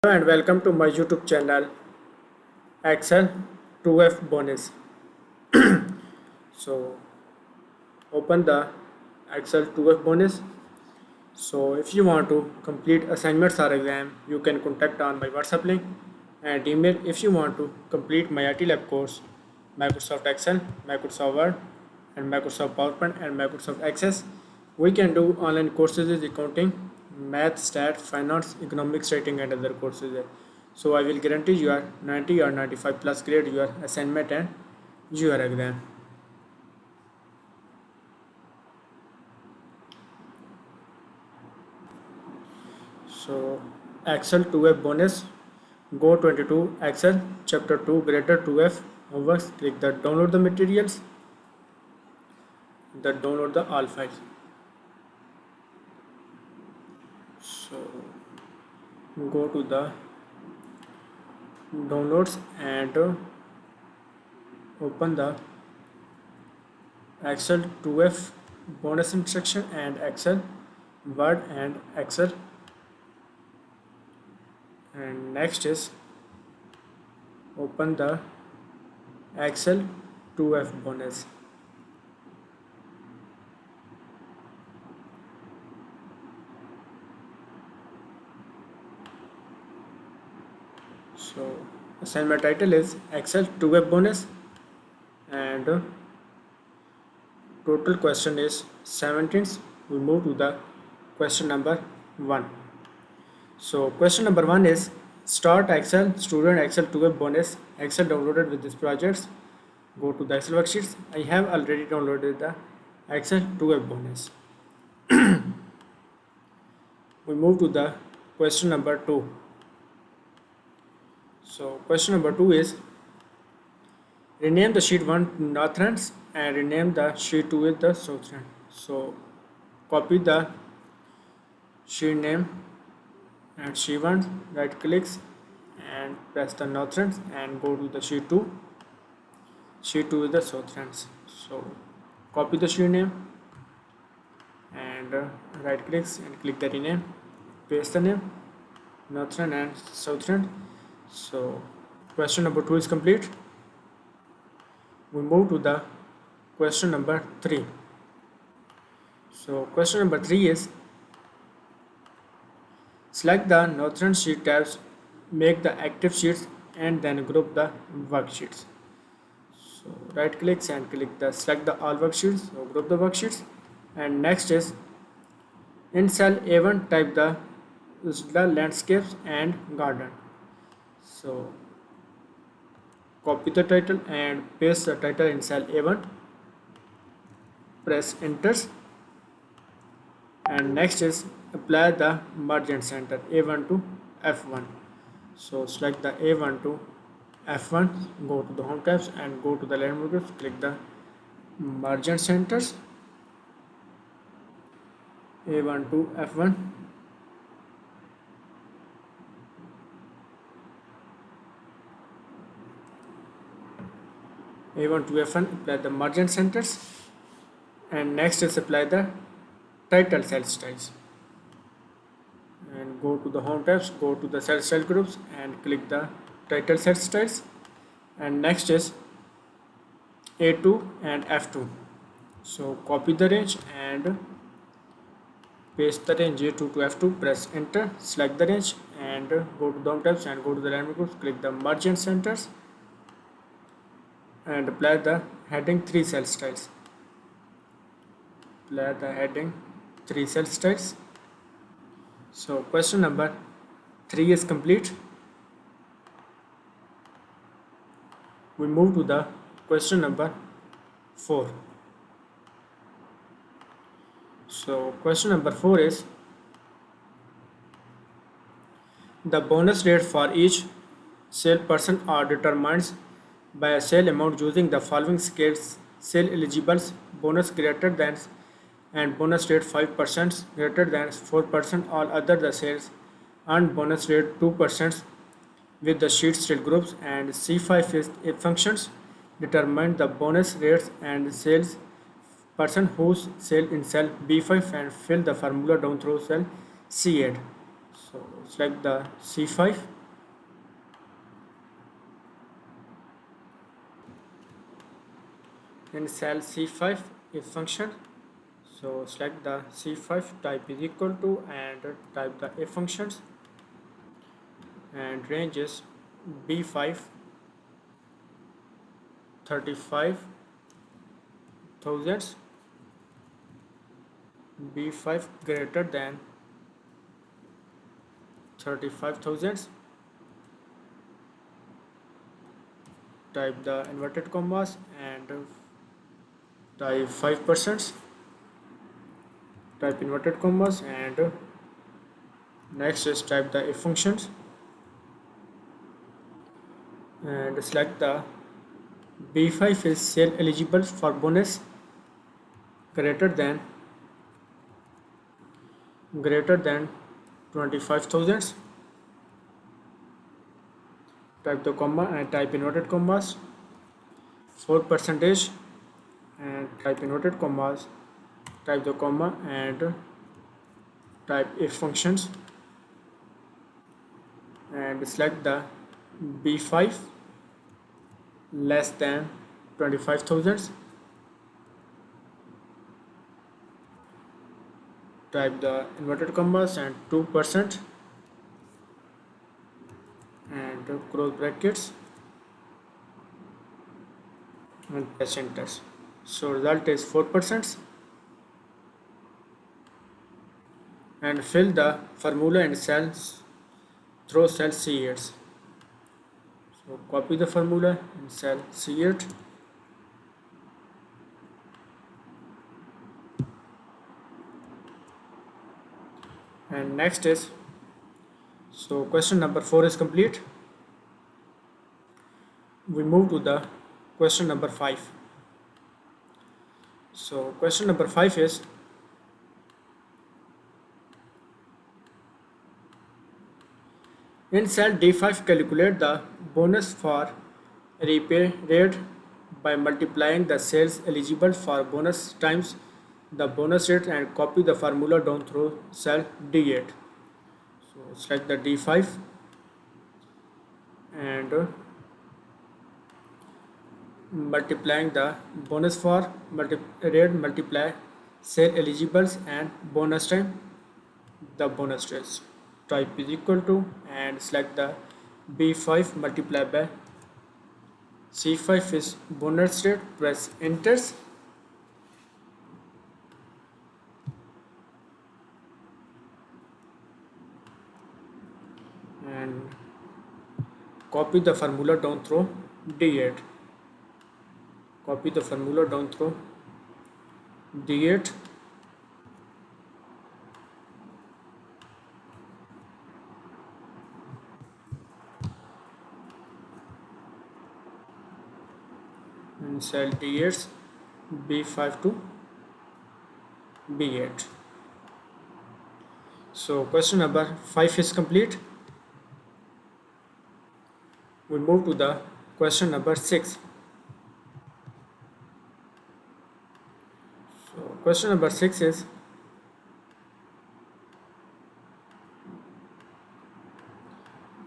And welcome to my YouTube channel Excel 2F bonus. So open the Excel 2F bonus. So if you want to complete assignments or exam, you can contact on my WhatsApp link and email if you want to complete my IT lab course, Microsoft Excel, Microsoft Word, and Microsoft PowerPoint and Microsoft Access. We can do online courses in accounting, math, stat, finance, economics, rating, and other courses. So I will guarantee you are 90 or 95 plus grade your assignment and your exam. So Excel 2F bonus. Go 22 Excel chapter 2 greater 2F homeworks. Click the download the materials. The download the all files. So go to the downloads and open the Excel 2F bonus instruction and Excel Word and Excel, and next is open the Excel 2F bonus. So assignment title is Excel 2F bonus and total question is 17. We move to the question number 1. So question number 1 is start Excel student Excel 2F bonus. Excel downloaded with this projects. Go to the Excel worksheets. I have already downloaded the Excel 2F bonus. We move to the question number 2. So question number 2 is rename the sheet 1 to north and rename the sheet 2 with the south end. So copy the sheet name and sheet 1, right clicks and press the north end and go to the sheet 2. Sheet 2 is the south end. So copy the sheet name and right clicks and click the rename, paste the name, north end and south end. So question number 2 is complete. We move to the question number 3. So question number 3 is select the northern sheet tabs, make the active sheets and then group the worksheets. So right clicks and click the select the all worksheets, so group the worksheets, and next is in cell A1 type the landscapes and garden. So copy the title and paste the title in cell A1, press enter, and next is apply the margin center A1 to F1. So select the A1 to F1, go to the home tabs and go to the landmark groups, click the margin centers A1 to F1. A1 to F1, apply the margin centers, and next is apply the title cell styles. And go to the home tabs, go to the cell style groups and click the title cell styles. And next is A2 and F2. So copy the range and paste the range A2 to F2, press enter, select the range and go to the home tabs and go to the landmark groups, click the margin centers and apply the heading 3 cell styles. Apply the heading 3 cell styles. So question number 3 is complete. We move to the question number 4. So question number 4 is the bonus rate for each salesperson are determined by a sale amount using the following scales: sale eligibles, bonus greater than and bonus rate 5%, greater than 4%, all other the sales, and bonus rate 2% with the sheet still groups, and C5 is if functions determine the bonus rates and sales person whose sale in cell B5 and fill the formula down through cell C8. So select the C5 In cell C5 if function. So select the C5, type is equal to, and type the if functions, and range is B5 35 thousands, B5 greater than 35 thousands, type the inverted commas, and type 5%, type inverted commas, and next is type the if functions, and select the B5 is sale eligible for bonus greater than 25,000, type the comma and type inverted commas, 4%, and type inverted commas, type the comma, and type if functions, and select the B5 less than 25,000, type the inverted commas and 2%, and close brackets, and press enter. So result is 4%, and fill the formula in cells through cell C8. So copy the formula in cell C8, and next is, so question number 4 is complete. We move to the question number 5. So question number 5 is, in cell D5 calculate the bonus for repay rate by multiplying the cells eligible for bonus times the bonus rate, and copy the formula down through cell D8. So select the D5, and multiplying the bonus for rate multiply cell eligibles and bonus time the bonus rates, type is equal to, and select the B5 multiplied by C5 is bonus rate, press enter, and copy the formula down through D8, copy the formula down through D8, and cell D8 B5 to B8. So question number 5 is complete. We move to the question number 6. So question number 6 is,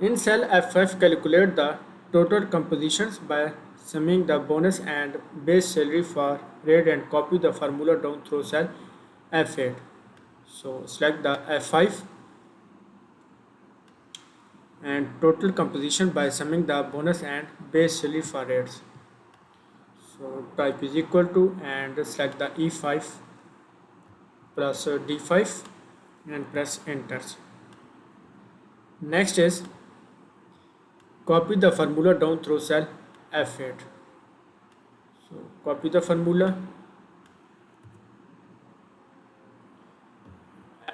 in cell F5 calculate the total compositions by summing the bonus and base salary for rate, and copy the formula down through cell F8. So select the F5 and total composition by summing the bonus and base salary for rates. So type is equal to, and select the E5 plus D5 and press enter. Next is copy the formula down through cell F8. So copy the formula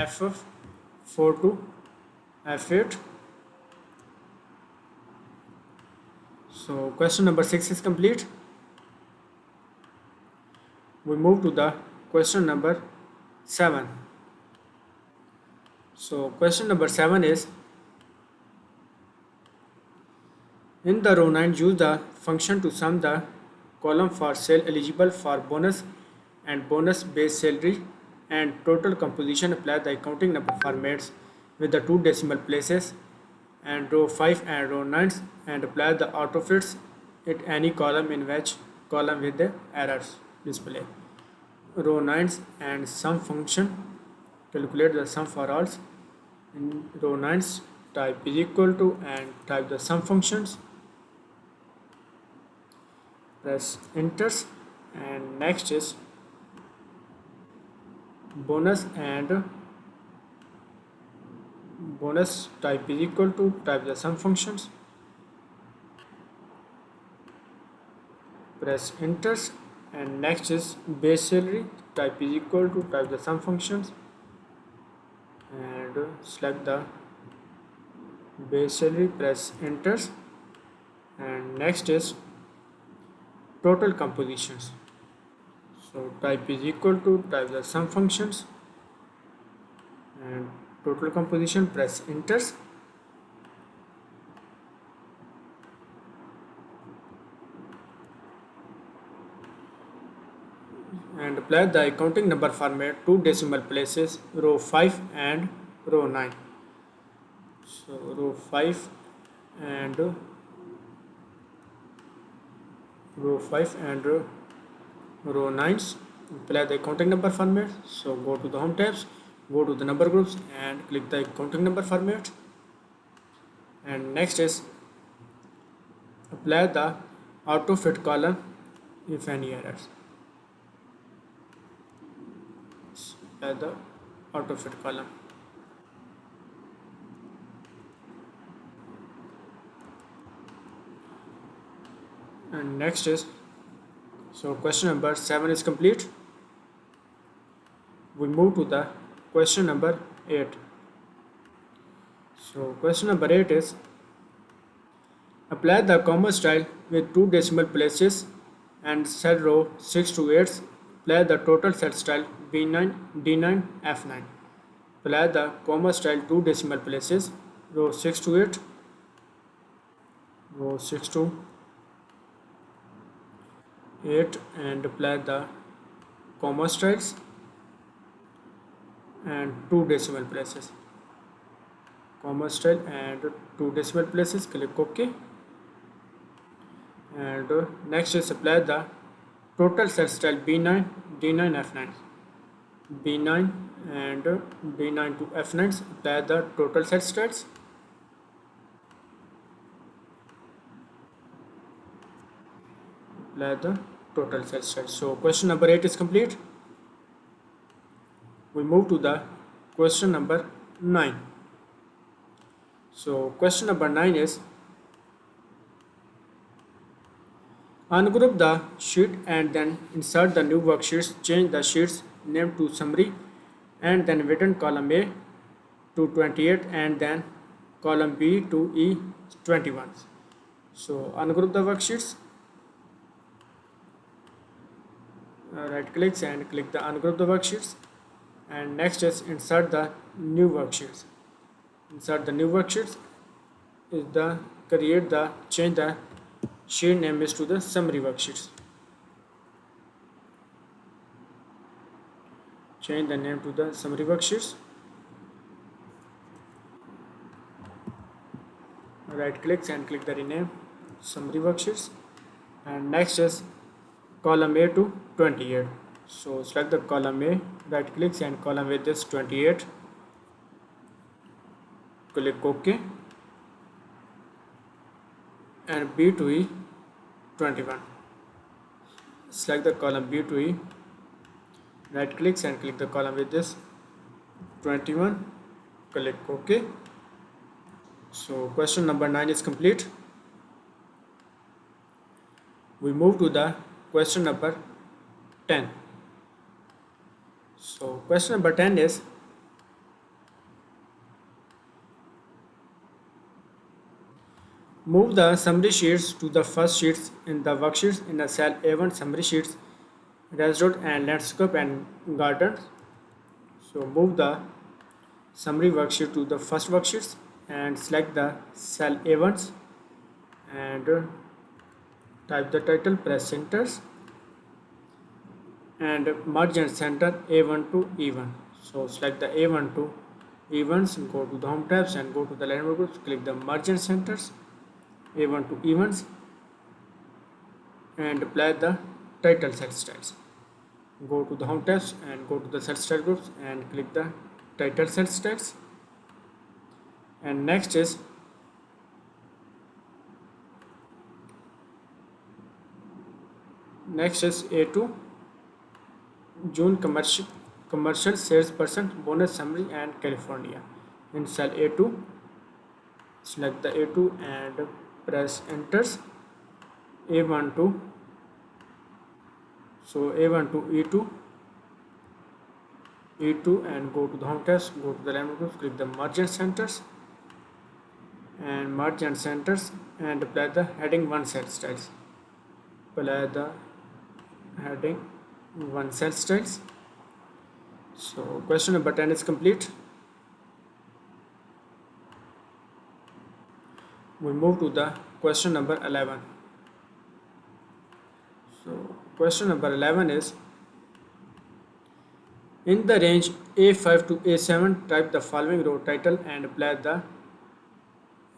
F4 to F8. So question number 6 is complete. We move to the question number 7. So question number 7 is, in the row 9 use the function to sum the column for cell eligible for bonus and bonus base salary and total composition. Apply the accounting number formats with the 2 decimal places and row 5 and row 9, and apply the autofits at any column in which column with the errors display. Row 9 and sum function, calculate the sum for all. In row 9 type is equal to and type the sum functions, press enter, and next is bonus, and bonus type is equal to type the sum functions, press enter, and next is base salary type is equal to type the sum functions and select the base salary, press enter, and next is total compositions, so type is equal to type the sum functions and total composition, press enter, and apply the counting number format to decimal places, row 5 and row 9. So row 5 and row 9, apply the counting number format. So go to the home tabs, go to the number groups and click the counting number format, and next is apply the auto fit column if any errors. Apply the auto fit column. And next is, so question number 7 is complete. We move to the question number 8. So question number 8 is, apply the comma style with 2 decimal places and set row 6 to 8. Apply the total set style B9, D9, F9. Apply the comma style 2 decimal places, row 6 to 8, row 6 to 8, and apply the comma styles and 2 decimal places, comma style and 2 decimal places, click OK, and next is apply the total set style B9, D9, F9, B9 and D9 to F9, apply the total set styles, apply the total set styles. So question number 8 is complete. We move to the question number 9. So question number 9 is, ungroup the sheet and then insert the new worksheets. Change the sheet's name to summary and then written column A to 28 and then column B to E21. So ungroup the worksheets. Right clicks and click the ungroup the worksheets, and next is insert the new worksheets. Insert the new worksheets is the change the sheet name is to the summary worksheets. Change the name to the summary worksheets. Right clicks and click the rename summary worksheets, and next is column A to 28. So select the column A, right clicks and column with this 28, click OK, and B to E 21. Select the column B to E, right clicks and click the column with this 21, click OK. So question number 9 is complete. We move to the question number 10. So question number 10 is, move the summary sheets to the first sheets in the worksheets in the cell A1 summary sheets, restaurant and landscape and gardens. So move the summary worksheet to the first worksheets and select the cell A1s and type the title, press enter, and merge and center A1 to E1. So select the A1 to E1s, go to the home tabs and go to the landmark groups, click the merge and centers A1 to E1s, and apply the title set styles. Go to the home tabs and go to the set style groups and click the title set styles. And next is A2 June commercial sales percent bonus summary and California. In cell A2, select the A2 and press enters. A12, so A12 E2 and go to the home tabs, go to the landmark groups, click the merge and centers and apply the heading 1 set styles. Apply the heading 1 set styles. So question number 10 is complete. We move to the question number 11. So question number 11 is, in the range A5 to A7, type the following row title and apply the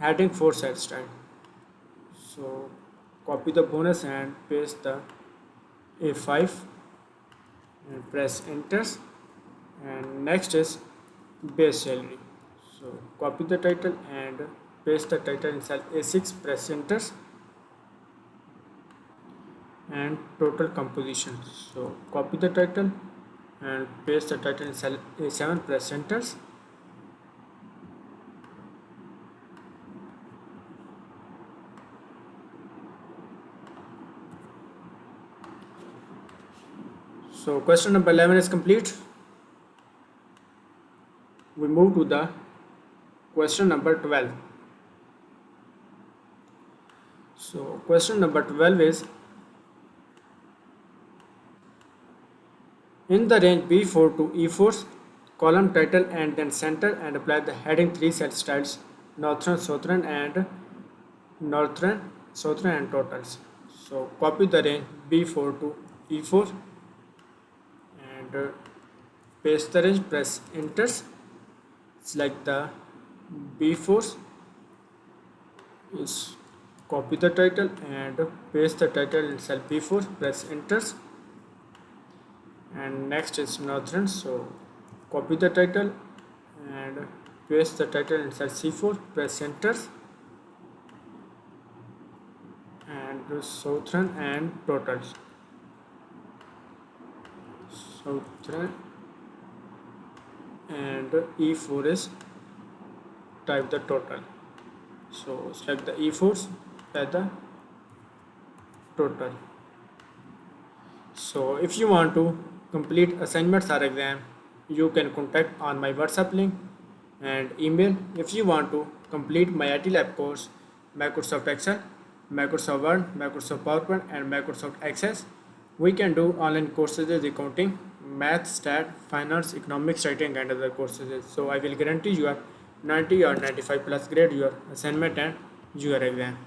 heading 4 set style. So copy the bonus and paste the A5 and press enter. And next is base salary. So copy the title and paste the title in cell A6, press enter. And total composition. So copy the title and paste the title in cell A7, press enter. So question number 11 is complete. We move to the question number 12. So question number 12 is, in the range B4 to E4, column title and then center and apply the heading 3 set styles, northern, southern and totals. So copy the range B4 to E4 and paste the range, press enter. Select the B4, is copy the title and paste the title in cell B4, press enter. And next is northern, so copy the title and paste the title in cell C4, press enter. And southern and totals. Southern and E4 is type the total. So select the E4s at the total. So if you want to complete assignments or exam, you can contact on my WhatsApp link and email. If you want to complete my IT lab course, Microsoft Excel, Microsoft Word, Microsoft PowerPoint and Microsoft Access, we can do online courses as accounting, math, stat, finance, economics, writing and other courses. So I will guarantee you are 90 or 95 plus grade your assignment and your exam.